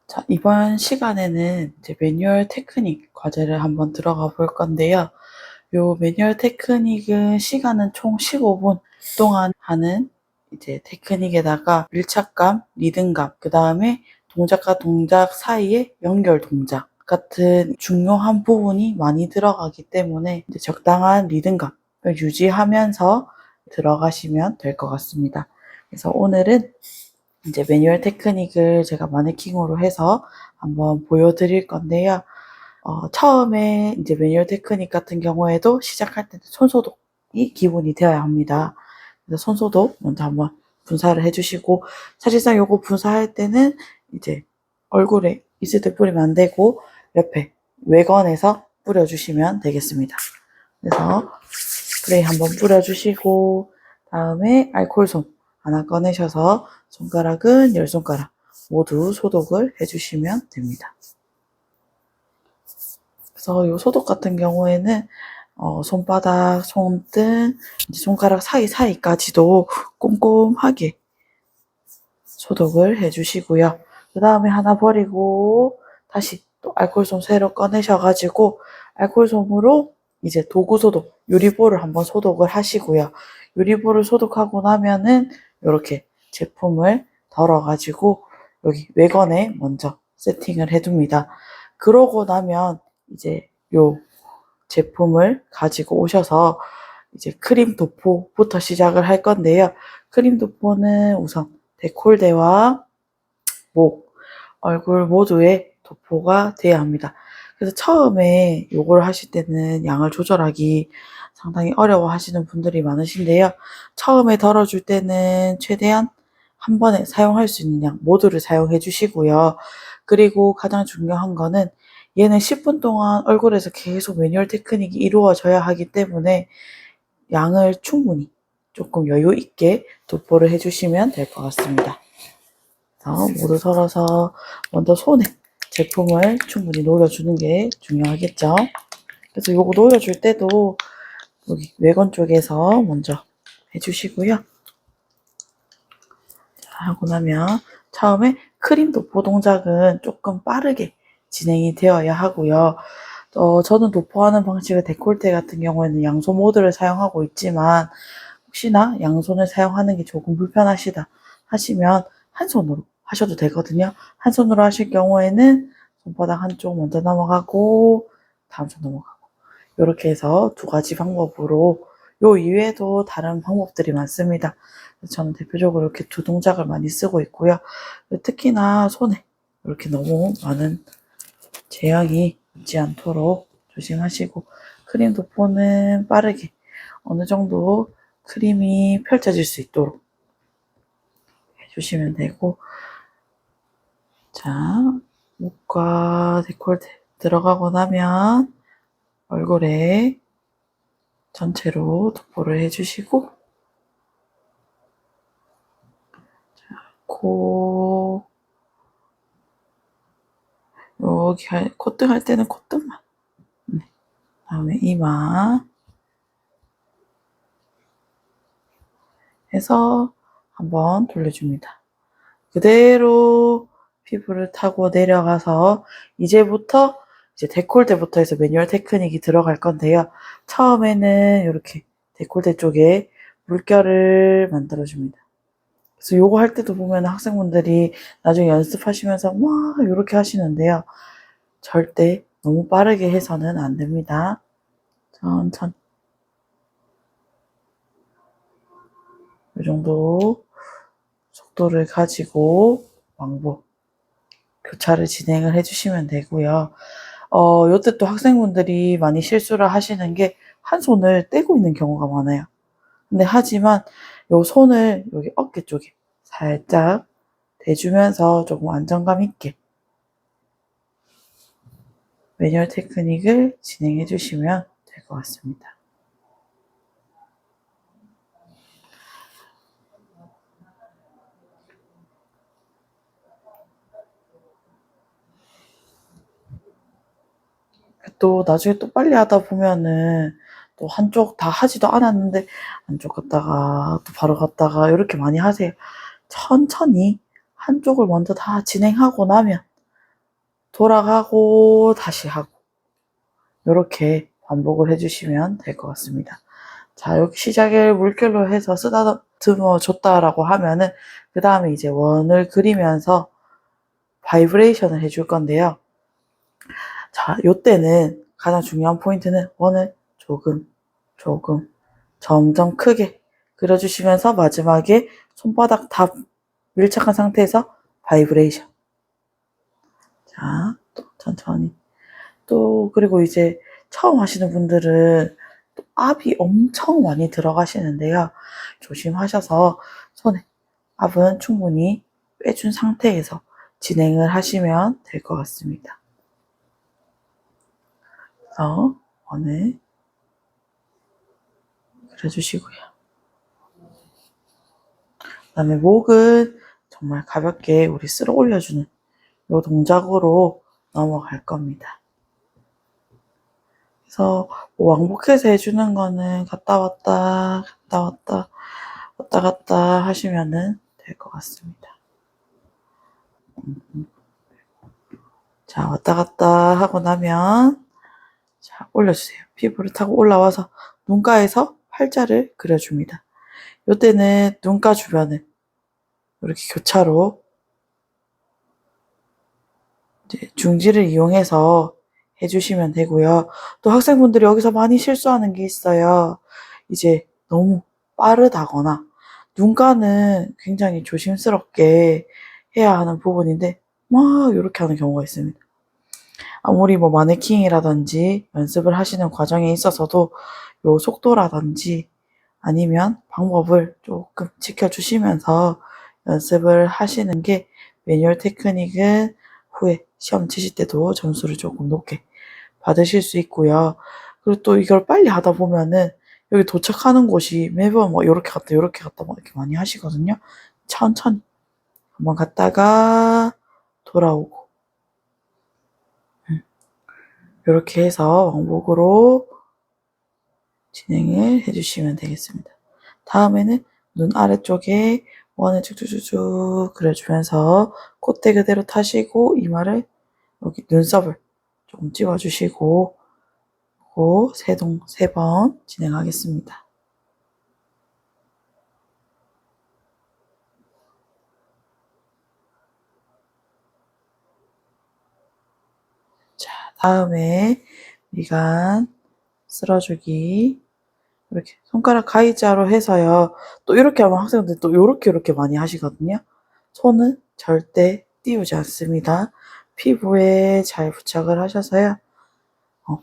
자, 이번 시간에는 이제 매뉴얼 테크닉 과제를 한번 들어가 볼 건데요. 요 매뉴얼 테크닉은 시간은 총 15분 동안 하는 이제 테크닉에다가 밀착감, 리듬감, 그 다음에 동작과 동작 사이의 연결 동작 같은 중요한 부분이 많이 들어가기 때문에 이제 적당한 리듬감을 유지하면서 들어가시면 될 것 같습니다. 그래서 오늘은 이제 매뉴얼 테크닉을 제가 마네킹으로 해서 한번 보여드릴 건데요. 처음에 이제 매뉴얼 테크닉 같은 경우에도 시작할 때는 손소독이 기본이 되어야 합니다. 그래서 손소독 먼저 한번 분사를 해주시고, 사실상 요거 분사할 때는 이제 얼굴에 있을 때 뿌리면 안 되고 옆에 외건에서 뿌려주시면 되겠습니다. 그래서 스프레이 한번 뿌려주시고, 다음에 알코올솜 하나 꺼내셔서 손가락은 10손가락 모두 소독을 해주시면 됩니다. 그래서 이 소독 같은 경우에는 손바닥, 손등, 손가락 사이사이까지도 꼼꼼하게 소독을 해주시고요. 그 다음에 하나 버리고 다시 또 알코올솜 새로 꺼내셔가지고 알코올솜으로 이제 도구 소독, 유리볼을 한번 소독을 하시고요. 유리볼을 소독하고 나면은 이렇게 제품을 덜어가지고 여기 외건에 먼저 세팅을 해둡니다. 그러고 나면 이제 요 제품을 가지고 오셔서 이제 크림 도포부터 시작을 할 건데요. 크림 도포는 우선 데콜대와 목, 얼굴 모두에 도포가 돼야 합니다. 그래서 처음에 요걸 하실 때는 양을 조절하기 상당히 어려워 하시는 분들이 많으신데요. 처음에 덜어줄 때는 최대한 한 번에 사용할 수 있는 양 모두를 사용해 주시고요. 그리고 가장 중요한 거는 얘는 10분 동안 얼굴에서 계속 매뉴얼 테크닉이 이루어져야 하기 때문에 양을 충분히 조금 여유 있게 도포를 해주시면 될 것 같습니다. 모두 덜어서 먼저 손에 제품을 충분히 녹여주는 게 중요하겠죠. 그래서 요거 녹여줄 때도 여기 외건 쪽에서 먼저 해주시고요. 자, 하고 나면 처음에 크림 도포 동작은 조금 빠르게 진행이 되어야 하고요. 저는 도포하는 방식을 데콜테 같은 경우에는 양손 모드를 사용하고 있지만 혹시나 양손을 사용하는 게 조금 불편하시다 하시면 한 손으로 하셔도 되거든요. 한 손으로 하실 경우에는 손바닥 한쪽 먼저 넘어가고 다음 손 넘어가고 이렇게 해서 두 가지 방법으로 요 이외에도 다른 방법들이 많습니다. 저는 대표적으로 이렇게 두 동작을 많이 쓰고 있고요. 특히나 손에 이렇게 너무 많은 제약이 있지 않도록 조심하시고 크림 도포는 빠르게 어느 정도 크림이 펼쳐질 수 있도록 해주시면 되고, 자, 목과 데콜테 들어가고 나면 얼굴에 전체로 도포를 해주시고, 자, 코, 여기 콧등 할 때는 콧등만, 네. 다음에 이마 해서 한번 돌려줍니다. 그대로 피부를 타고 내려가서 이제부터 이제 데콜테부터 해서 매뉴얼 테크닉이 들어갈 건데요. 처음에는 이렇게 데콜테 쪽에 물결을 만들어줍니다. 그래서 요거 할 때도 보면 학생분들이 나중에 연습하시면서 와 이렇게 하시는데요. 절대 너무 빠르게 해서는 안 됩니다. 천천히 이 정도 속도를 가지고 왕복 교차를 진행을 해주시면 되고요. 요때 또 학생분들이 많이 실수를 하시는 게 한 손을 떼고 있는 경우가 많아요. 근데 하지만 요 손을 여기 어깨 쪽에 살짝 대주면서 조금 안정감 있게 매뉴얼 테크닉을 진행해 주시면 될 것 같습니다. 또 나중에 또 빨리 하다 보면은 또 한쪽 다 하지도 않았는데 한쪽 갔다가 또 바로 갔다가 이렇게 많이 하세요. 천천히 한쪽을 먼저 다 진행하고 나면 돌아가고 다시 하고 이렇게 반복을 해주시면 될 것 같습니다. 자, 여기 시작을 물결로 해서 쓰다듬어 줬다라고 하면은 그 다음에 이제 원을 그리면서 바이브레이션을 해줄 건데요. 자, 요때는 가장 중요한 포인트는 원을 조금 점점 크게 그려주시면서 마지막에 손바닥 다 밀착한 상태에서 바이브레이션. 자, 또 천천히. 또 그리고 이제 처음 하시는 분들은 또 압이 엄청 많이 들어가시는데요. 조심하셔서 손에 압은 충분히 빼준 상태에서 진행을 하시면 될 것 같습니다. 그래서 원을 그려주시고요. 그 다음에 목은 정말 가볍게 우리 쓸어 올려주는 이 동작으로 넘어갈 겁니다. 그래서 뭐 왕복해서 해주는 거는 갔다 왔다 갔다 왔다 왔다 갔다 하시면은 될 것 같습니다. 자, 왔다 갔다 하고 나면 자, 올려주세요. 피부를 타고 올라와서 눈가에서 팔자를 그려줍니다. 이때는 눈가 주변을 이렇게 교차로 이제 중지를 이용해서 해주시면 되고요. 또 학생분들이 여기서 많이 실수하는 게 있어요. 이제 너무 빠르다거나 눈가는 굉장히 조심스럽게 해야 하는 부분인데 막 이렇게 하는 경우가 있습니다. 아무리 뭐 마네킹이라든지 연습을 하시는 과정에 있어서도 요 속도라든지 아니면 방법을 조금 지켜주시면서 연습을 하시는 게 매뉴얼 테크닉은 후에 시험 치실 때도 점수를 조금 높게 받으실 수 있고요. 그리고 또 이걸 빨리 하다 보면은 여기 도착하는 곳이 매번 뭐 이렇게 갔다 이렇게 갔다 뭐 이렇게 많이 하시거든요. 천천히 한번 갔다가 돌아오고 이렇게 해서 왕복으로 진행을 해주시면 되겠습니다. 다음에는 눈 아래쪽에 원을 쭉쭉쭉쭉 그려주면서 콧대 그대로 타시고 이마를 여기 눈썹을 조금 찍어주시고 세 번 진행하겠습니다. 자, 다음에 미간 쓸어주기 이렇게 손가락 가위자로 해서요. 또 이렇게 하면 학생들 또 이렇게 많이 하시거든요. 손은 절대 띄우지 않습니다. 피부에 잘 부착을 하셔서요.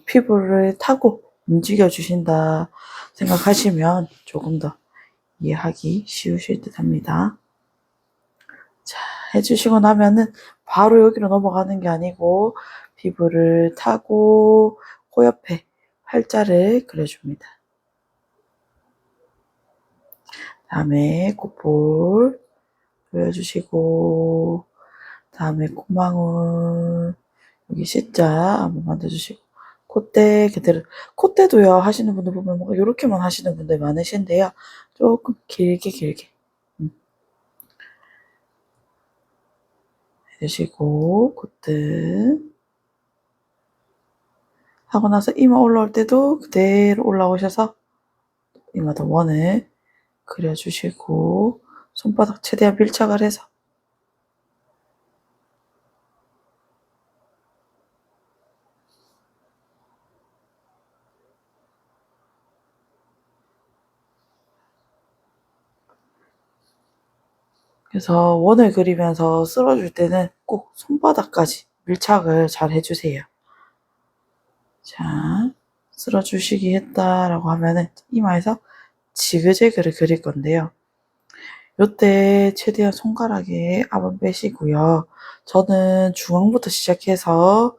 피부를 타고 움직여 주신다 생각하시면 조금 더 이해하기 쉬우실 듯 합니다. 자, 해주시고 나면은 바로 여기로 넘어가는 게 아니고 피부를 타고 코 옆에 팔자를 그려줍니다. 다음에 콧볼 보여주시고 다음에 콧망울 여기 C자 한번 만들어주시고 콧대 그대로 콧대도요 하시는 분들 보면 뭔가 이렇게만 하시는 분들 많으신데요. 조금 길게 해주시고 콧등 하고 나서 이마 올라올 때도 그대로 올라오셔서 이마도 원을 그려주시고 손바닥 최대한 밀착을 해서 그래서 원을 그리면서 쓸어줄 때는 꼭 손바닥까지 밀착을 잘 해주세요. 자, 쓸어주시기 했다라고 하면은 이마에서 지그재그를 그릴 건데요. 요때 최대한 손가락에 압은 빼시고요. 저는 중앙부터 시작해서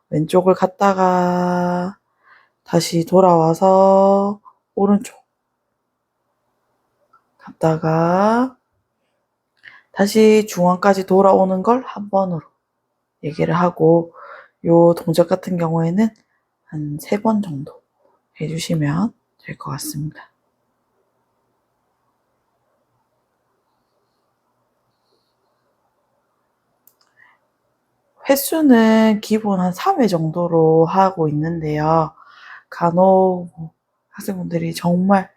왼쪽을 갔다가 다시 돌아와서 오른쪽 갔다가 다시 중앙까지 돌아오는 걸 한 번으로 얘기를 하고 요 동작 같은 경우에는 한 3번 정도 해주시면 될 것 같습니다. 횟수는 기본 한 3회 정도로 하고 있는데요. 간혹 학생분들이 정말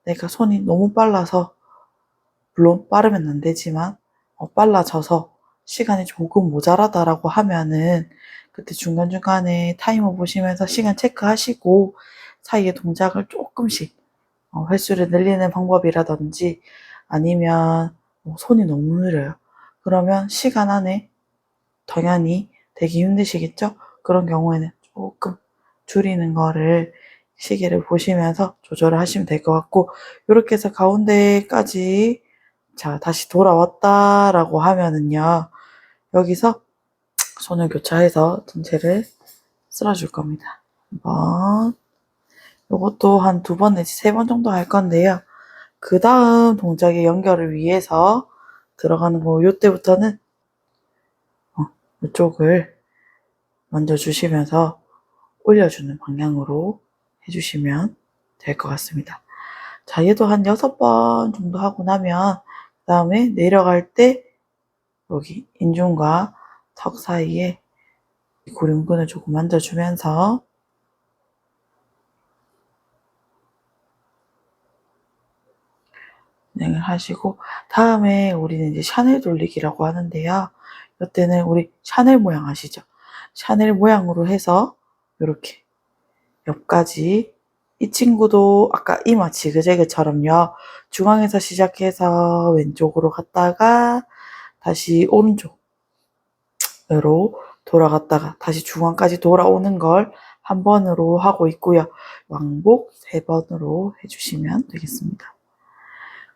내가 손이 너무 빨라서, 물론 빠르면 안 되지만 빨라져서 시간이 조금 모자라다라고 하면은 그때 중간중간에 타이머 보시면서 시간 체크하시고 사이에 동작을 조금씩 횟수를 늘리는 방법이라든지, 아니면 손이 너무 느려요. 그러면 시간 안에 당연히 되기 힘드시겠죠? 그런 경우에는 조금 줄이는 거를 시계를 보시면서 조절을 하시면 될 것 같고, 이렇게 해서 가운데까지 자 다시 돌아왔다라고 하면은요, 여기서 손을 교차해서 전체를 쓸어줄 겁니다. 한번, 요것도 한 2번 내지 3번 정도 할 건데요. 그 다음 동작의 연결을 위해서 들어가는 거, 요때부터는 이쪽을 먼저 주시면서 올려주는 방향으로 해주시면 될 것 같습니다. 자, 얘도 한 6번 정도 하고 나면 그 다음에 내려갈 때 여기 인중과 턱 사이에 고륜근을 조금 만져주면서 진행을 하시고, 다음에 우리는 이제 샤넬 돌리기라고 하는데요. 이때는 우리 샤넬 모양 아시죠? 샤넬 모양으로 해서 이렇게 옆까지, 이 친구도 아까 이마 지그재그처럼요, 중앙에서 시작해서 왼쪽으로 갔다가 다시 오른쪽으로 돌아갔다가 다시 중앙까지 돌아오는 걸 한 번으로 하고 있고요. 왕복 3번으로 해주시면 되겠습니다.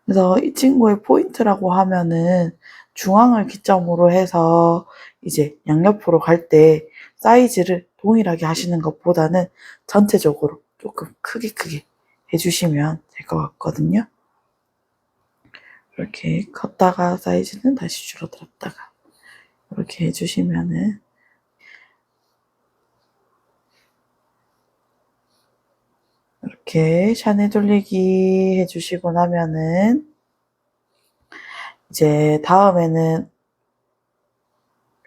그래서 이 친구의 포인트라고 하면은 중앙을 기점으로 해서 이제 양옆으로 갈 때 사이즈를 동일하게 하시는 것보다는 전체적으로 조금 크게 해주시면 될 것 같거든요. 이렇게 컸다가 사이즈는 다시 줄어들었다가 이렇게 해주시면은, 이렇게 샤넬 돌리기 해주시고 나면은 이제 다음에는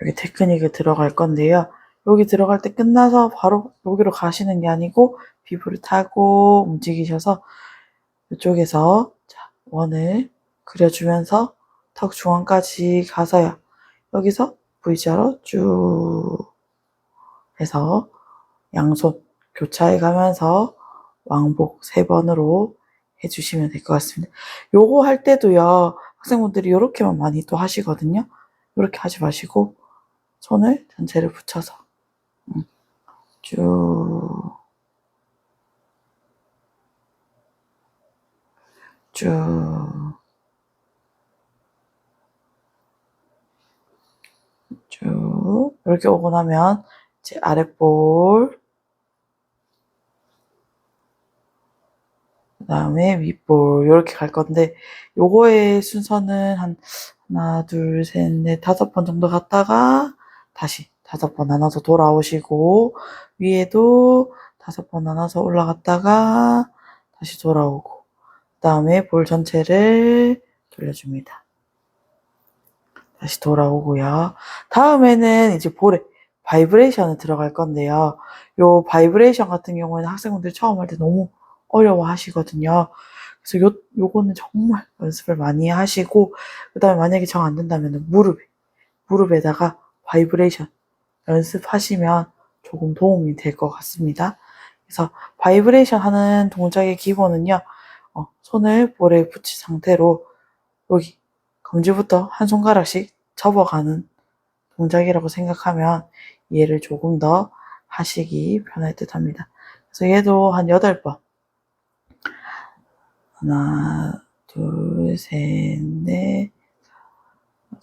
여기 테크닉에 들어갈 건데요. 여기 들어갈 때 끝나서 바로 여기로 가시는 게 아니고 비브를 타고 움직이셔서 이쪽에서 원을 그려주면서 턱 중앙까지 가서요. 여기서 V자로 쭉 해서 양손 교차해 가면서 왕복 3번으로 해주시면 될 것 같습니다. 요거 할 때도요, 학생분들이 이렇게만 많이 또 하시거든요. 이렇게 하지 마시고 손을 전체를 붙여서 쭉, 쭉, 쭉 이렇게 오고 나면 이제 아랫볼, 그 다음에 윗볼 이렇게 갈 건데, 요거의 순서는 한 하나, 둘, 셋, 넷, 5번 정도 갔다가 다시 5번 나눠서 돌아오시고, 위에도 5번 나눠서 올라갔다가 다시 돌아오고, 그 다음에 볼 전체를 돌려줍니다. 다시 돌아오고요. 다음에는 이제 볼에 바이브레이션을 들어갈 건데요. 요 바이브레이션 같은 경우에는 학생분들 처음 할 때 너무 어려워 하시거든요. 그래서 요거는 정말 연습을 많이 하시고, 그 다음에 만약에 정 안 된다면 무릎에다가 바이브레이션 연습하시면 조금 도움이 될 것 같습니다. 그래서 바이브레이션 하는 동작의 기본은요, 손을 볼에 붙인 상태로 여기 검지부터 한 손가락씩 접어가는 동작이라고 생각하면 얘를 조금 더 하시기 편할 듯 합니다. 그래서 얘도 한 8번. 하나, 둘, 셋, 넷,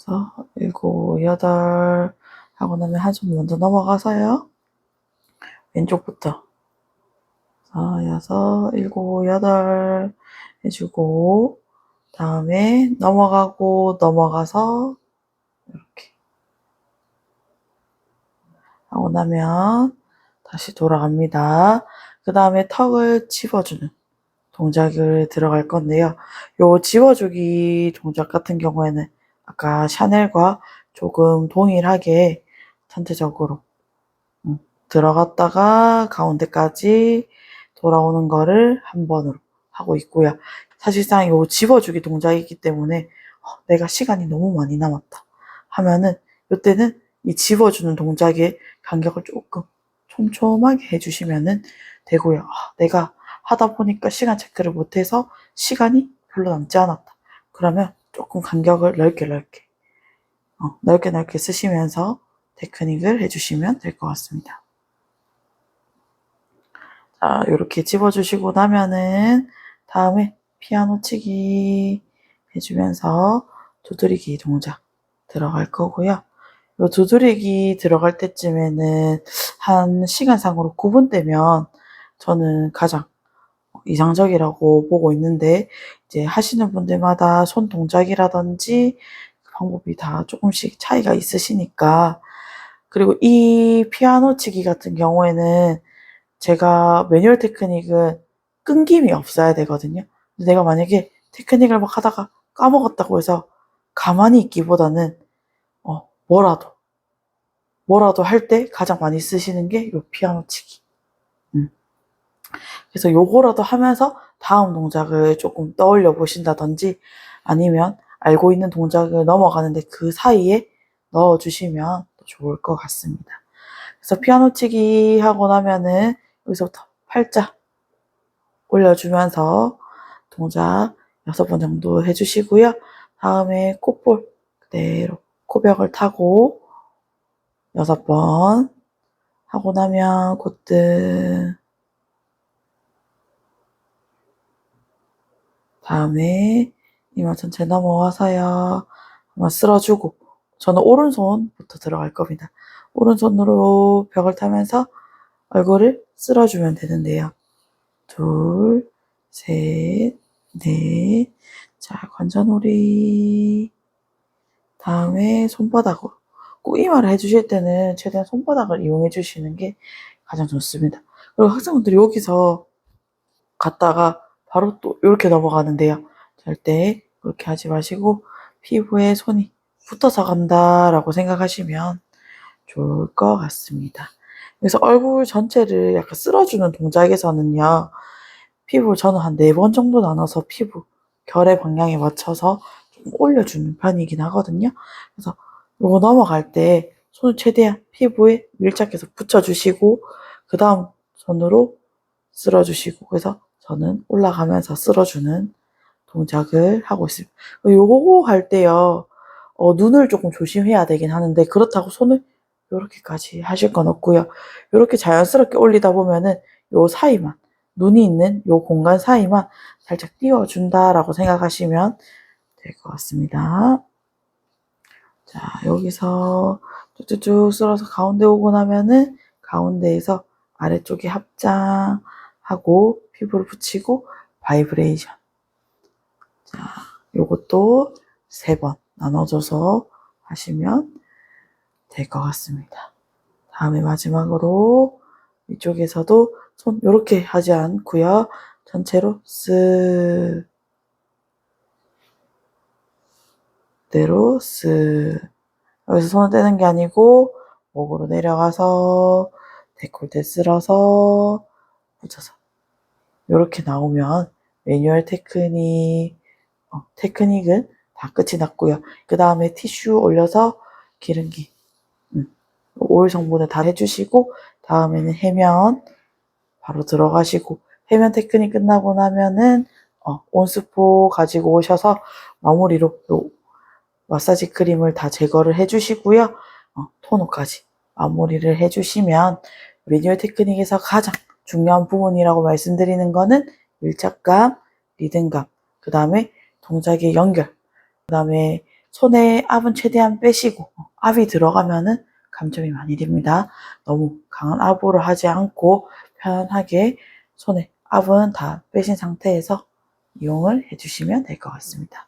5, 7, 8 하고 나면 한 손 먼저 넘어가서요. 왼쪽부터 6, 7, 8 해주고, 다음에 넘어가서 이렇게 하고 나면 다시 돌아갑니다. 그 다음에 턱을 집어주는 동작을 들어갈 건데요. 요 집어주기 동작 같은 경우에는 아까 샤넬과 조금 동일하게 전체적으로 들어갔다가 가운데까지 돌아오는 거를 한 번으로 하고 있고요. 사실상 요 집어주기 동작이기 때문에 내가 시간이 너무 많이 남았다 하면은 이때는 이 집어주는 동작의 간격을 조금 촘촘하게 해주시면은 되고요. 내가 하다 보니까 시간 체크를 못해서 시간이 별로 남지 않았다. 그러면 조금 간격을 넓게 쓰시면서 테크닉을 해주시면 될 것 같습니다. 자, 이렇게 집어주시고 나면은 다음에 피아노 치기 해주면서 두드리기 동작 들어갈 거고요. 요 두드리기 들어갈 때쯤에는 한 시간상으로 9분대면 저는 가장 이상적이라고 보고 있는데, 이제 하시는 분들마다 손 동작이라든지 방법이 다 조금씩 차이가 있으시니까. 그리고 이 피아노 치기 같은 경우에는 제가 매뉴얼 테크닉은 끊김이 없어야 되거든요. 근데 내가 만약에 테크닉을 막 하다가 까먹었다고 해서 가만히 있기보다는 뭐라도 할 때 가장 많이 쓰시는 게 요 피아노 치기. 그래서 요거라도 하면서 다음 동작을 조금 떠올려 보신다든지, 아니면 알고 있는 동작을 넘어가는데 그 사이에 넣어주시면 더 좋을 것 같습니다. 그래서 피아노 치기 하고 나면은 여기서부터 팔자 올려주면서 동작 6번 정도 해주시고요. 다음에 콧볼 그대로 코벽을 타고 6번 하고 나면 콧등, 다음에 이마 전체 넘어와서요. 한번 쓸어주고, 저는 오른손부터 들어갈 겁니다. 오른손으로 벽을 타면서 얼굴을 쓸어주면 되는데요. 둘, 셋, 넷. 자, 관자놀이. 다음에 손바닥으로. 꼭 이마를 해주실 때는 최대한 손바닥을 이용해 주시는 게 가장 좋습니다. 그리고 학생분들이 여기서 갔다가 바로 또 이렇게 넘어가는데요. 절대 그렇게 하지 마시고 피부에 손이 붙어서 간다라고 생각하시면 좋을 것 같습니다. 그래서 얼굴 전체를 약간 쓸어주는 동작에서는요, 피부를 저는 한 4번 정도 나눠서 피부 결의 방향에 맞춰서 좀 올려주는 편이긴 하거든요. 그래서 이거 넘어갈 때 손을 최대한 피부에 밀착해서 붙여주시고, 그 다음 손으로 쓸어주시고, 그래서 저는 올라가면서 쓸어주는 동작을 하고 있습니다. 요거 할 때요, 눈을 조금 조심해야 되긴 하는데, 그렇다고 손을 이렇게까지 하실 건 없고요. 이렇게 자연스럽게 올리다 보면은 요 사이만, 눈이 있는 요 공간 사이만 살짝 띄워준다라고 생각하시면 될 것 같습니다. 자, 여기서 쭉쭉쭉 쓸어서 가운데 오고 나면은 가운데에서 아래쪽에 합장하고 피부를 붙이고 바이브레이션. 자, 요것도 3번 나눠줘서 하시면 될 것 같습니다. 다음에 마지막으로 이쪽에서도 손 이렇게 하지 않고요. 전체로 쓱 그대로 쓱. 여기서 손을 떼는 게 아니고 목으로 내려가서 데콜테 쓸어서 붙여서 이렇게 나오면 매뉴얼 테크닉은 다 끝이 났고요. 그 다음에 티슈 올려서 기름기 오일 성분을 다 해주시고, 다음에는 해면 바로 들어가시고, 해면 테크닉 끝나고 나면은 온스포 가지고 오셔서 마무리로 요 마사지 크림을 다 제거를 해주시고요. 토너까지 마무리를 해주시면 매뉴얼 테크닉에서 가장 중요한 부분이라고 말씀드리는 거는 밀착감, 리듬감, 그 다음에 동작의 연결, 그 다음에 손에 압은 최대한 빼시고, 압이 들어가면은 감점이 많이 됩니다. 너무 강한 압으로 하지 않고 편하게 손에 압은 다 빼신 상태에서 이용을 해주시면 될 것 같습니다.